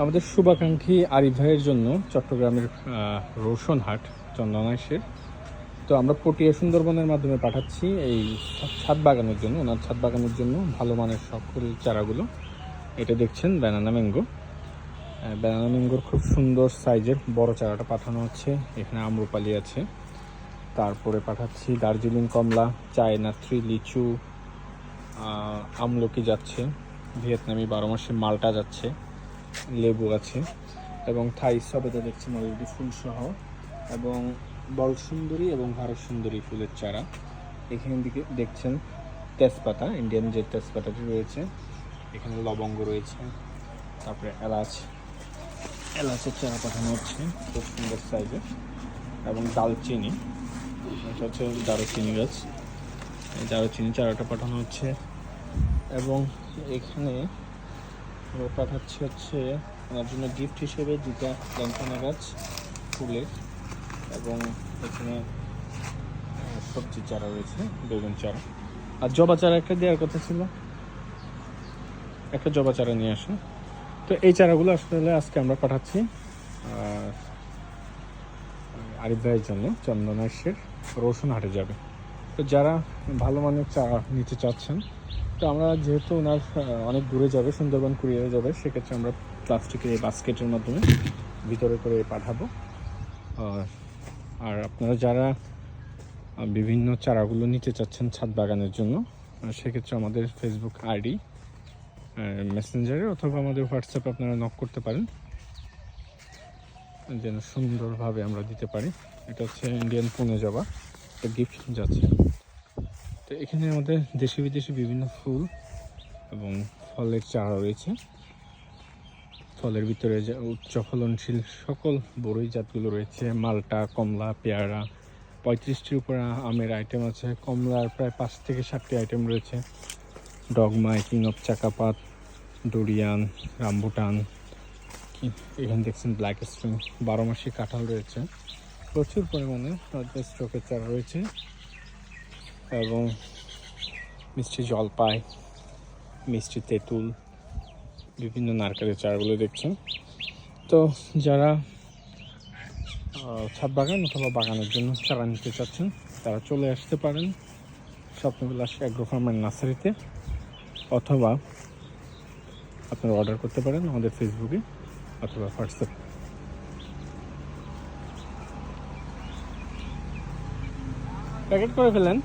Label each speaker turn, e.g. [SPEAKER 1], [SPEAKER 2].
[SPEAKER 1] আমাদের শুভাকাঙ্ক্ষী আরিফ ভাইয়ের জন্য চট্টগ্রামের রোশনহাট চন্দনাইশের তো আমরা পটিয়া সুন্দরবনের মাধ্যমে পাঠাচ্ছি এই ছাদ বাগানের জন্য, ওনার ছাদ বাগানের জন্য ভালো মানের সকল চারাগুলো। এটা দেখছেন ব্যানানা ম্যাঙ্গো। ব্যানানা ম্যাঙ্গোর খুব সুন্দর সাইজের বড় চারাটা পাঠানো হচ্ছে। এখানে আম্রপালি আছে, তারপরে পাঠাচ্ছি দার্জিলিং কমলা, চায়না 3 লিচু, আমলকি যাচ্ছে, ভিয়েতনামি 12 মাসে মালটা যাচ্ছে, লেবু আছে এবং থাই সবেদা দেখছেন অলরেডি ফুলসহ, এবং বল সুন্দরী এবং ভারত সুন্দরী ফুলের চারা। এখানে দিকে দেখছেন তেজপাতা, ইন্ডিয়ান যে তেজপাতাটি রয়েছে, এখানে লবঙ্গ রয়েছে, তারপরে এলাচের চারা পাঠানো হচ্ছে খুব সুন্দর সাইজের, এবং দালচিনি, এটা হচ্ছে দারুচিনি গাছ, এই দারুচিনি চারাটা পাঠানো হচ্ছে। এবং এখানে পাঠাচ্ছি হচ্ছে ওনার জন্য গিফট হিসেবে 2টা ল্যান্টানা গাছ ফুলের, এবং এখানে সবজি চারা রয়েছে, বেগুন চারা, আর জবা চারা একটা দেওয়ার কথা ছিল, একটা জবা চারা নিয়ে আসুন। তো এই চারাগুলো আসলে আজকে আমরা পাঠাচ্ছি আরিফ ভাইয়ের জন্য, চন্দনাইশের রোশনহাটে যাবে। তো যারা ভালো মানের চারা নিতে চাচ্ছেন, তো আমরা যেহেতু ওনার অনেক দূরে যাবে, সুন্দরবন কুরিয়ারে যাবে, সেক্ষেত্রে আমরা প্লাস্টিকের এই বাস্কেটের মাধ্যমে ভিতরে করে পাঠাবো। আর আপনারা যারা বিভিন্ন চারাগুলো নিতে চাচ্ছেন ছাদ বাগানের জন্য, সেক্ষেত্রে আমাদের ফেসবুক আইডি, মেসেঞ্জারে অথবা আমাদের হোয়াটসঅ্যাপে আপনারা নক করতে পারেন, যেন সুন্দরভাবে আমরা দিতে পারি। এটা হচ্ছে ইন্ডিয়ান পুনে জবা, একটা গিফট যাচ্ছে। তো এখানে আমাদের দেশি বিদেশি বিভিন্ন ফুল এবং ফলের চারা রয়েছে। ফলের ভিতরে যে উচ্চ ফলনশীল সকল বড়ই জাতগুলো রয়েছে, মালটা, কমলা, পেয়ারা, 35টির উপরে আমের আইটেম আছে, কমলার প্রায় 5 থেকে 7টি আইটেম রয়েছে, ডগমাই, কিং অফ চাকাপাত, ডুরিয়ান, রামবুটান, এখানে দেখছেন ব্ল্যাক স্ট্রিং, 12 মাসি কাঁঠাল রয়েছে, প্রচুর পরিমাণে স্ট্রকের চারা রয়েছে, এবং মিষ্টি জলপাই, মিষ্টি তেঁতুল, বিভিন্ন নারকেলের চারাগুলো দেখছেন। তো যারা ছাদ বাগান অথবা বাগানের জন্য চারা নিতে চাচ্ছেন, তারা চলে আসতে পারেন স্বপ্নবিলাস অ্যাগ্রো ফার্ম অ্যান্ড নার্সারিতে, অথবা আপনারা অর্ডার করতে পারেন আমাদের ফেসবুকে অথবা হোয়াটসঅ্যাপে। প্যাকেট করে ফেলেন।